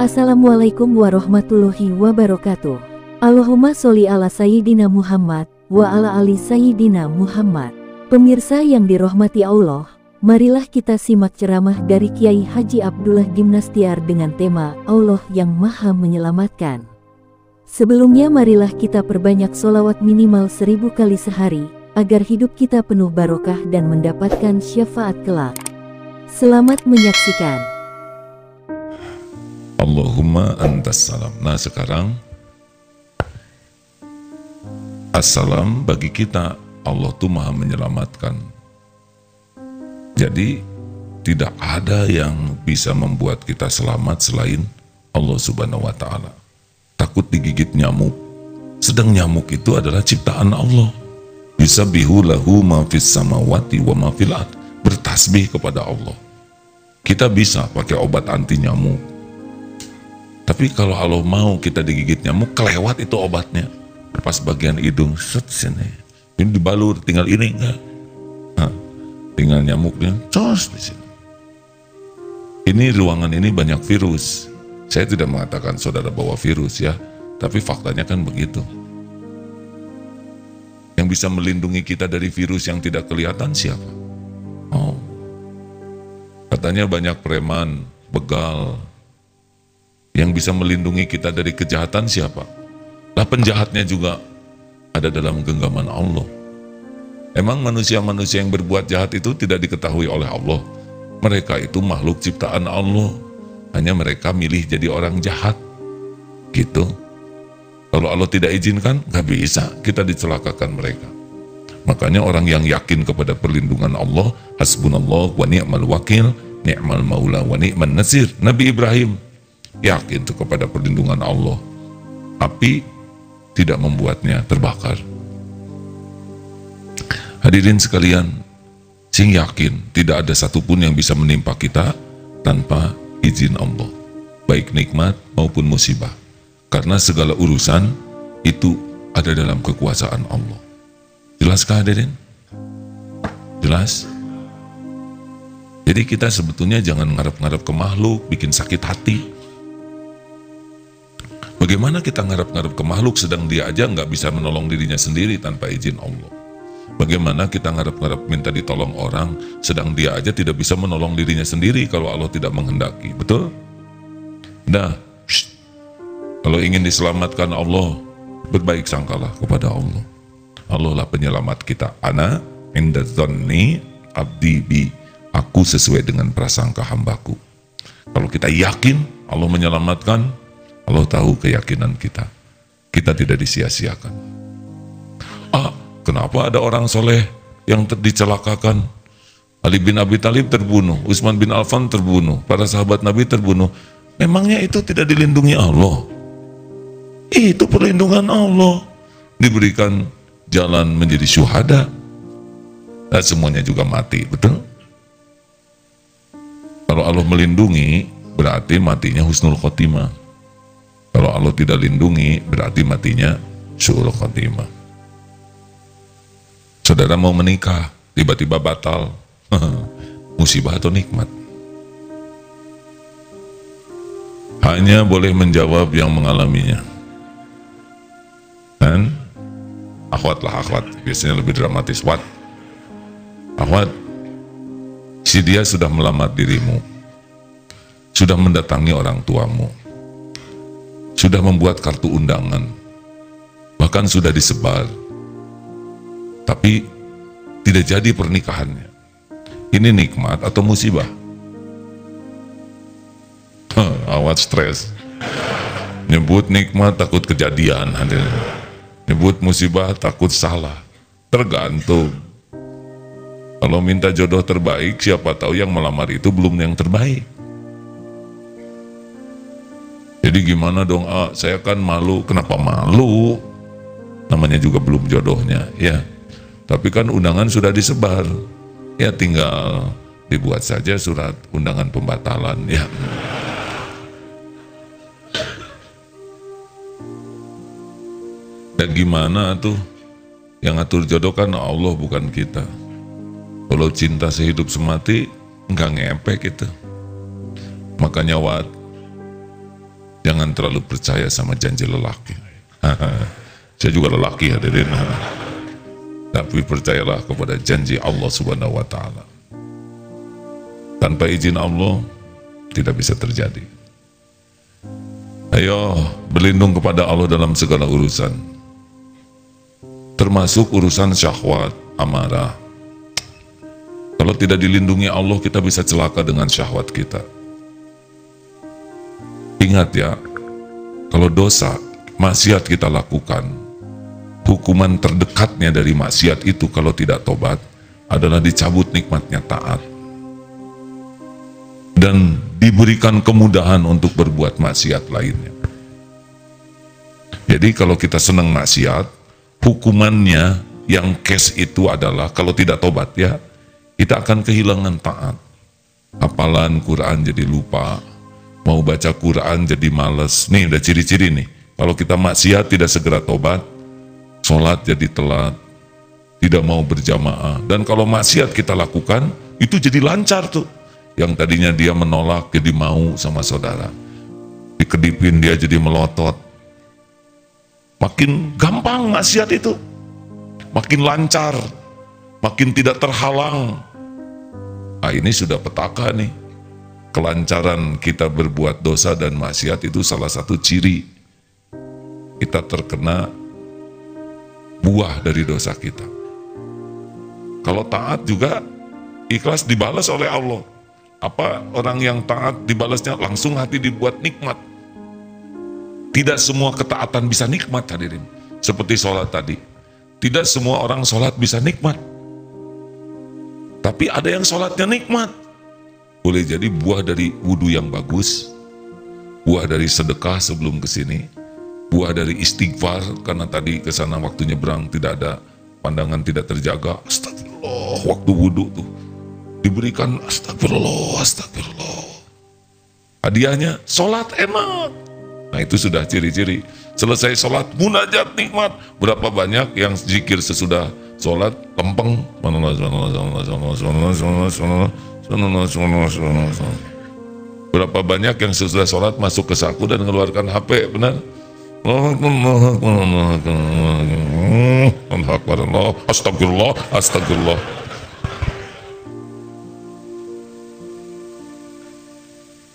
Assalamualaikum warahmatullahi wabarakatuh. Allahumma sholli ala Sayyidina Muhammad wa ala ali Sayyidina Muhammad. Pemirsa yang dirahmati Allah, marilah kita simak ceramah dari Kiai Haji Abdullah Gimnastiar dengan tema Allah yang Maha Menyelamatkan. Sebelumnya marilah kita perbanyak sholawat minimal 1000 kali sehari, agar hidup kita penuh barokah dan mendapatkan syafaat kelak. Selamat menyaksikan. Allahumma antas salam. Nah sekarang assalam bagi kita, Allah tuh maha menyelamatkan. Jadi tidak ada yang bisa membuat kita selamat selain Allah subhanahu wa ta'ala. Takut digigit nyamuk, sedang nyamuk itu adalah ciptaan Allah. Yusabbihu lahu ma fis samawati wa ma fil ard. Bertasbih kepada Allah. Kita bisa pakai obat anti nyamuk, tapi kalau Allah mau kita digigit nyamuk, kelewat itu obatnya. Pas bagian hidung, set sini. Ini dibalur, tinggal ini enggak. Nah, tinggal nyamuknya, cos di sini. Ini ruangan ini banyak virus. Saya tidak mengatakan saudara bawa virus ya, tapi faktanya kan begitu. Yang bisa melindungi kita dari virus yang tidak kelihatan siapa? Oh, katanya banyak preman, begal. Yang bisa melindungi kita dari kejahatan siapa? Lah penjahatnya juga ada dalam genggaman Allah. Emang manusia-manusia yang berbuat jahat itu tidak diketahui oleh Allah? Mereka itu makhluk ciptaan Allah. Hanya mereka milih jadi orang jahat. Gitu. Kalau Allah tidak izinkan, gak bisa kita dicelakakan mereka. Makanya orang yang yakin kepada perlindungan Allah, hasbunallah wa ni'mal wakil, ni'mal maula wa ni'man nasir. Nabi Ibrahim yakin itu kepada perlindungan Allah. Api tidak membuatnya terbakar. Hadirin sekalian, sing yakin tidak ada satupun yang bisa menimpa kita tanpa izin Allah, baik nikmat maupun musibah, karena segala urusan itu ada dalam kekuasaan Allah. Jelaskah hadirin? Jelas? Jadi kita sebetulnya jangan ngarep-ngarep ke makhluk, bikin sakit hati. Bagaimana kita ngarep-ngarep ke makhluk sedang dia aja nggak bisa menolong dirinya sendiri tanpa izin Allah? Bagaimana kita ngarep-ngarep minta ditolong orang sedang dia aja tidak bisa menolong dirinya sendiri kalau Allah tidak menghendaki? Betul? Nah, kalau ingin diselamatkan Allah, berbaik sangkalah kepada Allah. Allah lah penyelamat kita. Ana inda dzanni abdi bi. Aku sesuai dengan prasangka hambaku. Kalau kita yakin Allah menyelamatkan, Allah tahu keyakinan kita. Kita tidak disia-siakan. Kenapa ada orang soleh yang dicelakakan? Ali bin Abi Thalib terbunuh, Utsman bin Affan terbunuh, para sahabat Nabi terbunuh. Memangnya itu tidak dilindungi Allah? Itu perlindungan Allah. Diberikan jalan menjadi syuhada. Dan semuanya juga mati, betul? Kalau Allah melindungi, berarti matinya husnul khotimah. Kalau Allah tidak lindungi, berarti matinya su'ul khotimah. Saudara mau menikah, tiba-tiba batal. Musibah atau nikmat? Hanya boleh menjawab yang mengalaminya. Dan akhwat lah, akhwat. Biasanya lebih dramatis. Akhwat, si dia sudah melamar dirimu, sudah mendatangi orang tuamu, sudah membuat kartu undangan, bahkan sudah disebar, tapi tidak jadi pernikahannya. Ini nikmat atau musibah? Awat stres. Nyebut nikmat takut kejadian, nyebut musibah takut salah. Tergantung. Kalau minta jodoh terbaik, siapa tahu yang melamar itu belum yang terbaik. Jadi gimana dong? Saya kan malu. Kenapa malu? Namanya juga belum jodohnya, ya. Tapi kan undangan sudah disebar. Ya tinggal dibuat saja surat undangan pembatalan, ya. Dan gimana tuh? Yang ngatur jodoh kan Allah, bukan kita. Kalau cinta sehidup semati, enggak ngepek itu. Makanya Jangan terlalu percaya sama janji lelaki. Saya juga lelaki hadirin. Tapi percayalah kepada janji Allah Subhanahu wa Ta'ala. Tanpa izin Allah tidak bisa terjadi. Ayo berlindung kepada Allah dalam segala urusan, termasuk urusan syahwat, amarah. Kalau tidak dilindungi Allah, kita bisa celaka dengan syahwat kita. Ingat ya, kalau dosa, maksiat kita lakukan, hukuman terdekatnya dari maksiat itu kalau tidak tobat adalah dicabut nikmatnya taat dan diberikan kemudahan untuk berbuat maksiat lainnya. Jadi kalau kita senang maksiat, hukumannya yang cash itu adalah kalau tidak tobat ya, kita akan kehilangan taat. Hafalan Quran jadi lupa, mau baca Quran jadi males. Nih udah ciri-ciri nih. Kalau kita maksiat tidak segera tobat, sholat jadi telat, tidak mau berjamaah. Dan kalau maksiat kita lakukan, itu jadi lancar tuh. Yang tadinya dia menolak jadi mau sama saudara. Dikedipin dia jadi melotot. Makin gampang maksiat itu. Makin lancar. Makin tidak terhalang. Nah ini sudah petaka nih. Kelancaran kita berbuat dosa dan maksiat itu salah satu ciri kita terkena buah dari dosa kita. Kalau taat juga ikhlas dibalas oleh Allah. Apa orang yang taat dibalasnya langsung hati dibuat nikmat. Tidak semua ketaatan bisa nikmat hadirin. Seperti sholat tadi. Tidak semua orang sholat bisa nikmat. Tapi ada yang sholatnya nikmat. Boleh jadi buah dari wudhu yang bagus, buah dari sedekah sebelum kesini, buah dari istighfar karena tadi kesana waktu nyebrang tidak ada pandangan tidak terjaga. Astagfirullah, waktu wudhu tuh diberikan astagfirullah, astagfirullah. Hadiahnya sholat enak. Nah itu sudah ciri-ciri. Selesai sholat munajat nikmat. Berapa banyak yang zikir sesudah sholat lempeng. Berapa banyak yang sesudah sholat masuk ke saku dan mengeluarkan HP, benar? Astagfirullah, astagfirullah.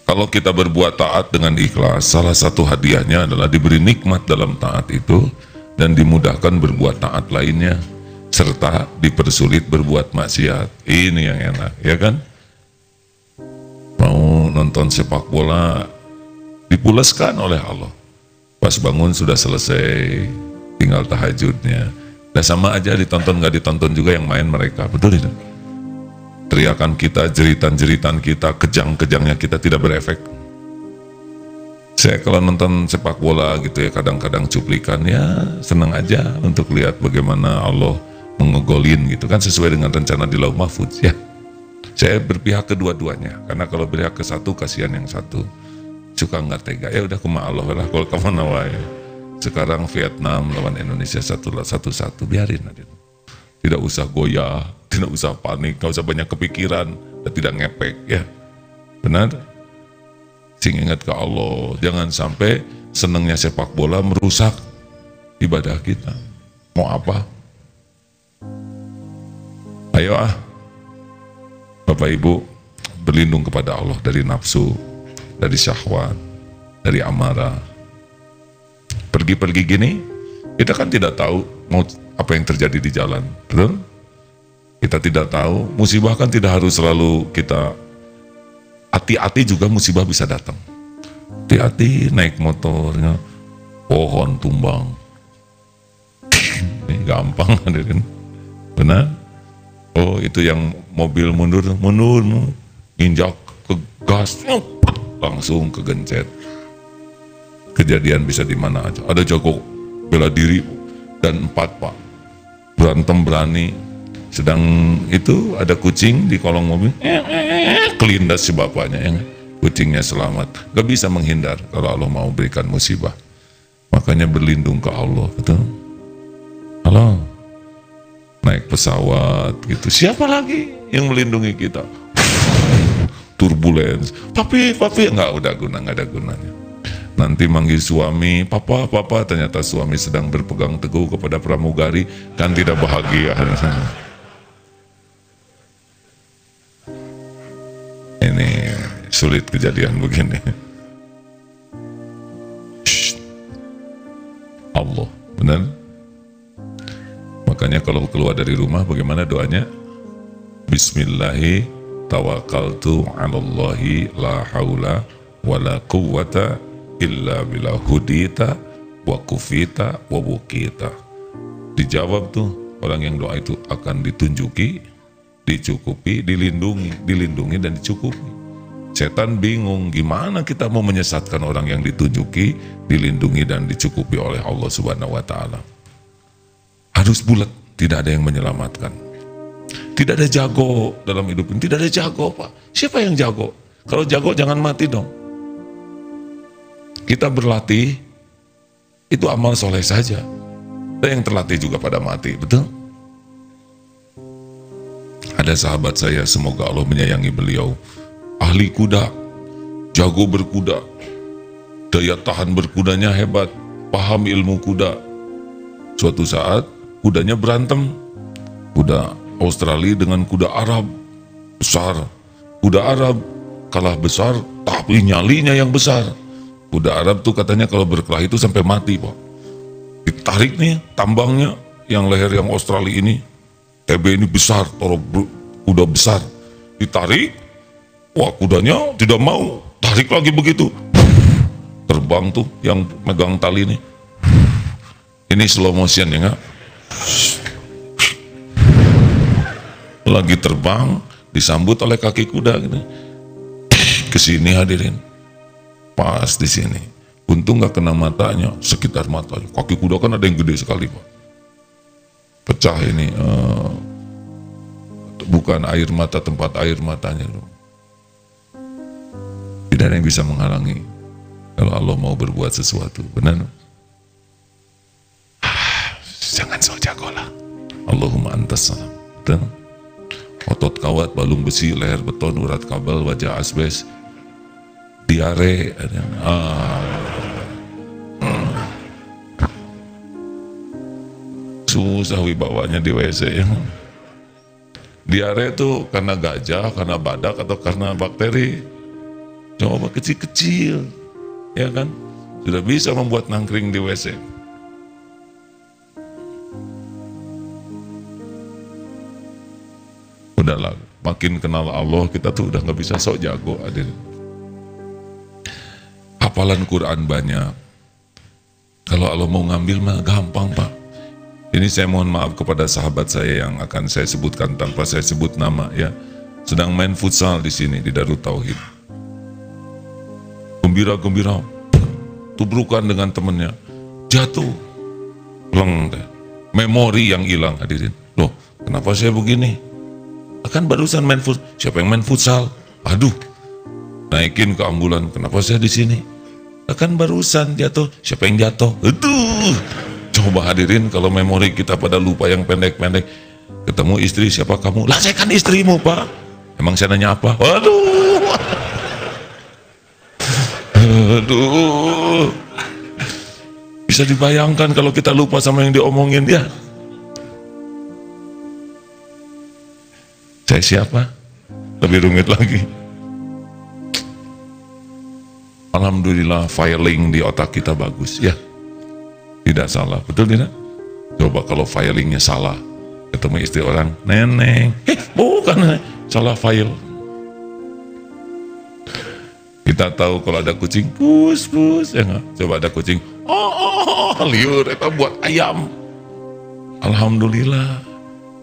Kalau kita berbuat taat dengan ikhlas, salah satu hadiahnya adalah diberi nikmat dalam taat itu dan dimudahkan berbuat taat lainnya, serta dipersulit berbuat maksiat. Ini yang enak, ya kan? Mau nonton sepak bola, dipuleskan oleh Allah. Pas bangun sudah selesai, tinggal tahajudnya. Dan sama aja ditonton nggak ditonton juga yang main mereka, betul tidak? Teriakan kita, jeritan-jeritan kita, kejang-kejangnya kita tidak berefek. Saya kalau nonton sepak bola gitu ya, kadang-kadang cuplikan ya senang aja untuk lihat bagaimana Allah mengegolin gitu kan sesuai dengan rencana di Lauh Mahfudz ya. Saya berpihak kedua-duanya karena kalau berpihak ke satu kasihan yang satu, suka nggak tega ya udah kuma Allah lah kalau kamu nawai. Sekarang Vietnam lawan Indonesia 1-1 biarin aja. Tidak usah goyah, tidak usah panik, tidak usah banyak kepikiran, dan tidak ngepek ya. Benar? Sing ingat ke Allah, jangan sampai senangnya sepak bola merusak ibadah kita. Mau apa? Ayo Bapak Ibu, berlindung kepada Allah dari nafsu, dari syahwat, dari amarah. Pergi-pergi gini, kita kan tidak tahu mau apa yang terjadi di jalan, betul? Kita tidak tahu, musibah kan tidak harus selalu kita hati-hati juga musibah bisa datang. Hati-hati naik motornya, pohon tumbang. Ini gampang hadirin. Benar? Oh itu yang mobil mundur, injak ke gas, langsung kegencet. Kejadian bisa di mana aja. Ada jago bela diri dan 4 pak berantem berani. Sedang itu ada kucing di kolong mobil, kelindas si bapaknya, yang kucingnya selamat. Gak bisa menghindar kalau Allah mau berikan musibah. Makanya berlindung ke Allah, betul? Halo, naik pesawat gitu. Siapa lagi yang melindungi kita? Turbulence, papi, nggak ada gunanya. Nanti manggil suami, papa, papa, ternyata suami sedang berpegang teguh kepada pramugari, kan tidak bahagia. Ini sulit kejadian begini. Shh. Allah, benar? Makanya kalau keluar dari rumah bagaimana doanya? Bismillahi tawakkaltu 'alallahi la haula wala quwwata illa billah hudita wa kufita wa bukita. Dijawab tuh, orang yang doa itu akan ditunjuki, dicukupi, dilindungi dan dicukupi. Setan bingung gimana kita mau menyesatkan orang yang ditunjuki, dilindungi dan dicukupi oleh Allah Subhanahu wa taala. Harus bulat, tidak ada yang menyelamatkan. Tidak ada jago dalam hidup ini, tidak ada jago, Pak. Siapa yang jago? Kalau jago jangan mati dong. Kita berlatih, itu amal soleh saja. Ada yang terlatih juga pada mati, betul? Ada sahabat saya, semoga Allah menyayangi beliau, ahli kuda, jago berkuda, daya tahan berkudanya hebat, paham ilmu kuda. Suatu saat, kudanya berantem. Kuda Australia dengan kuda Arab, besar. Kuda Arab kalah besar, tapi nyalinya yang besar. Kuda Arab tuh katanya kalau berkelahi itu sampai mati, Pak. Ditarik nih tambangnya, yang leher yang Australia ini, TB ini besar, kuda besar. Ditarik, wah kudanya tidak mau, tarik lagi begitu. Terbang tuh yang megang tali ini. Ini slow motion ya nggak? Lagi terbang, disambut oleh kaki kuda gitu. Kesini hadirin. Pas di sini, untung nggak kena matanya, sekitar matanya. Kaki kuda kan ada yang gede sekali, Pak. Pecah ini, bukan air mata, tempat air matanya. Tidak ada yang bisa menghalangi kalau Allah mau berbuat sesuatu, benar? Jangan so jago lah. Allahumma antas salam. Betul? Otot kawat, balung besi, leher beton, urat kabel, wajah asbes, diare, susah wibawanya di WC ya. Diare itu karena gajah, karena badak, atau karena bakteri. Coba kecil-kecil, ya kan? Sudah bisa membuat nangkring di WC. Udahlah, makin kenal Allah, kita tuh udah nggak bisa sok jago, adil. Hafalan Quran banyak. Kalau Allah mau ngambil mah gampang, Pak. Ini saya mohon maaf kepada sahabat saya yang akan saya sebutkan tanpa saya sebut nama ya. Sedang main futsal di sini di Darut Tauhid. Gembira-gembira, tubrukan dengan temannya, jatuh, pleng deh. Memori yang hilang, hadirin. Loh, kenapa saya begini? Kan barusan main futsal. Siapa yang main futsal? Aduh, naikin ke ambulan. Kenapa saya di sini? Kan barusan jatuh. Siapa yang jatuh? Aduh. Coba hadirin, kalau memori kita pada lupa yang pendek-pendek. Ketemu istri, siapa kamu? Lah saya kan istrimu, Pak. Emang saya nanya apa? Waduh. Aduh. Bisa dibayangkan kalau kita lupa sama yang diomongin ya. Saya siapa? Lebih rumit lagi. Alhamdulillah filing di otak kita bagus ya. Tidak salah, betul tidak? Coba kalau filingnya salah, ketemu istri orang, neneng, bukan, salah file. Kita tahu kalau ada kucing, pus, ya nggak? Coba ada kucing, liur, itu buat ayam. Alhamdulillah.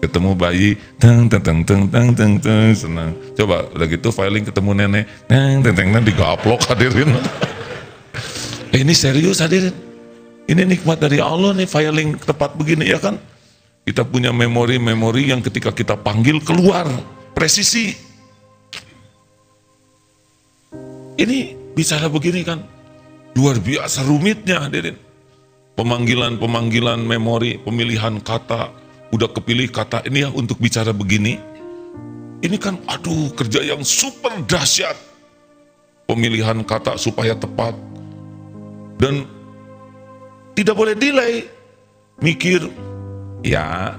Ketemu bayi, teng, senang. Coba udah gitu filing ketemu nenek, teng, digaplok hadirin. Ini serius hadirin. Ini nikmat dari Allah nih, filing tepat begini ya kan. Kita punya memori-memori yang ketika kita panggil keluar, presisi. Ini bicara begini kan, luar biasa rumitnya hadirin. Pemanggilan memori, pemilihan kata, udah kepilih kata ini ya untuk bicara begini. Ini kan aduh kerja yang super dahsyat. Pemilihan kata supaya tepat. Dan tidak boleh delay. Mikir, ya,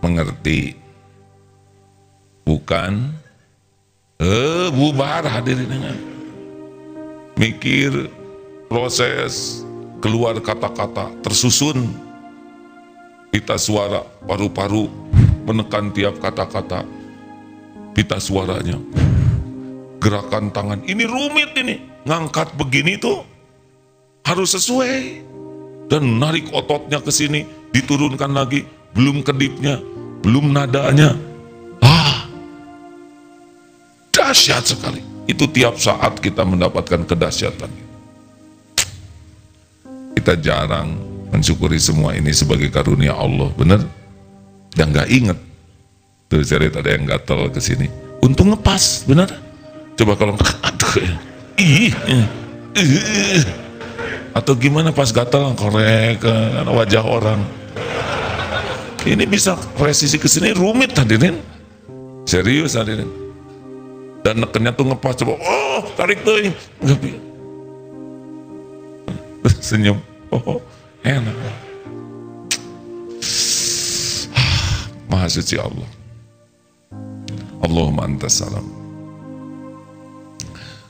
mengerti. Bukan, bubar hadirin dengan. Mikir, proses, keluar kata-kata, tersusun. Pita suara, paru-paru, menekan tiap kata-kata. Pita suaranya. Gerakan tangan, ini rumit ini. Ngangkat begini tuh harus sesuai. Dan narik ototnya ke sini, diturunkan lagi, belum kedipnya, belum nadanya. Dahsyat sekali. Itu tiap saat kita mendapatkan kedahsyatan. Kita jarang mensyukuri semua ini sebagai karunia Allah, bener? Dan nggak inget. Tuh cari ada yang gatel ke sini. Untung ngepas, bener? Coba kalau aduh, atau gimana pas gatel korek wajah orang. Ini bisa presisi ke sini rumit hadirin. Serius hadirin. Dan nekennya tuh ngepas, coba, oh tarik tuh, nggak bisa. Senyum, oh enak. Maha suci Allah. Allahumma antas salam.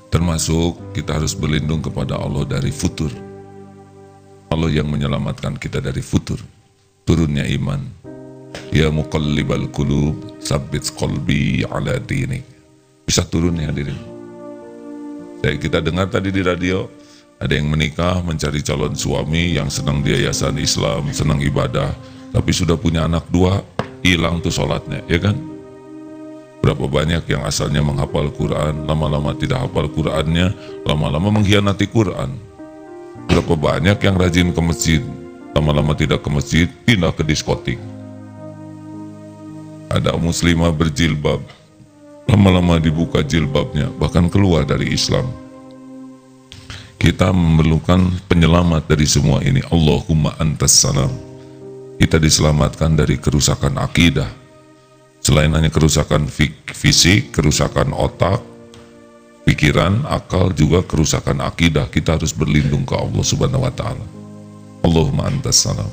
Termasuk kita harus berlindung kepada Allah dari futur. Allah yang menyelamatkan kita dari futur, turunnya iman. Ya muqallibal qulub, tsabbit qalbi ala dinik. Bisa turun ya hadirin. Kita dengar tadi di radio, ada yang menikah mencari calon suami yang senang di yayasan Islam, senang ibadah, tapi sudah punya anak 2, hilang tuh sholatnya, ya kan? Berapa banyak yang asalnya menghafal Quran, lama-lama tidak hafal Qurannya, lama-lama mengkhianati Quran. Berapa banyak yang rajin ke masjid, lama-lama tidak ke masjid, pindah ke diskotik. Ada muslimah berjilbab, lama-lama dibuka jilbabnya, bahkan keluar dari Islam. Kita memerlukan penyelamat dari semua ini. Allahumma antas salam. Kita diselamatkan dari kerusakan akidah. Selain hanya kerusakan fisik, kerusakan otak, pikiran, akal, juga kerusakan akidah. Kita harus berlindung ke Allah Subhanahu wa Ta'ala. Allahumma antas salam.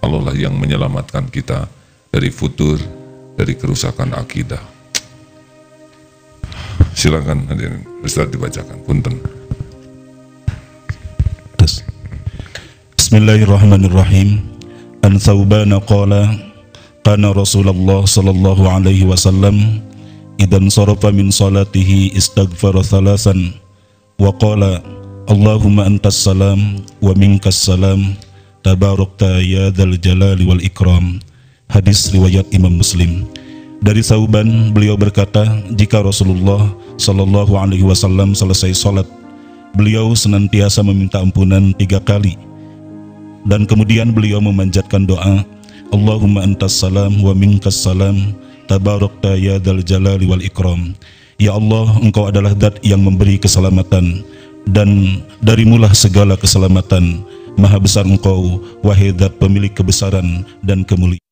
Allah lah yang menyelamatkan kita dari futur, dari kerusakan akidah. Silakan hadirin, Ustaz dibacakan, punten. Bismillahirrahmanirrahim. An Thawbana qala kana Rasulullah sallallahu alaihi wasallam idan sarafa min salatihi istaghfara thalathan wa qala Allahumma antas salam wa minkas salam tabarakta ya dzal jalali wal ikram. Hadis riwayat Imam Muslim. Dari Thawban, beliau berkata, jika Rasulullah sallallahu alaihi wasallam selesai salat, beliau senantiasa meminta ampunan 3 kali. Dan kemudian beliau memanjatkan doa, Allahumma antas salam wa minkas salam tabarakta ya dzal jalali wal ikram. Ya Allah, Engkau adalah Zat yang memberi keselamatan, dan darimulah segala keselamatan. Maha besar Engkau, wahai Zat pemilik kebesaran dan kemuliaan.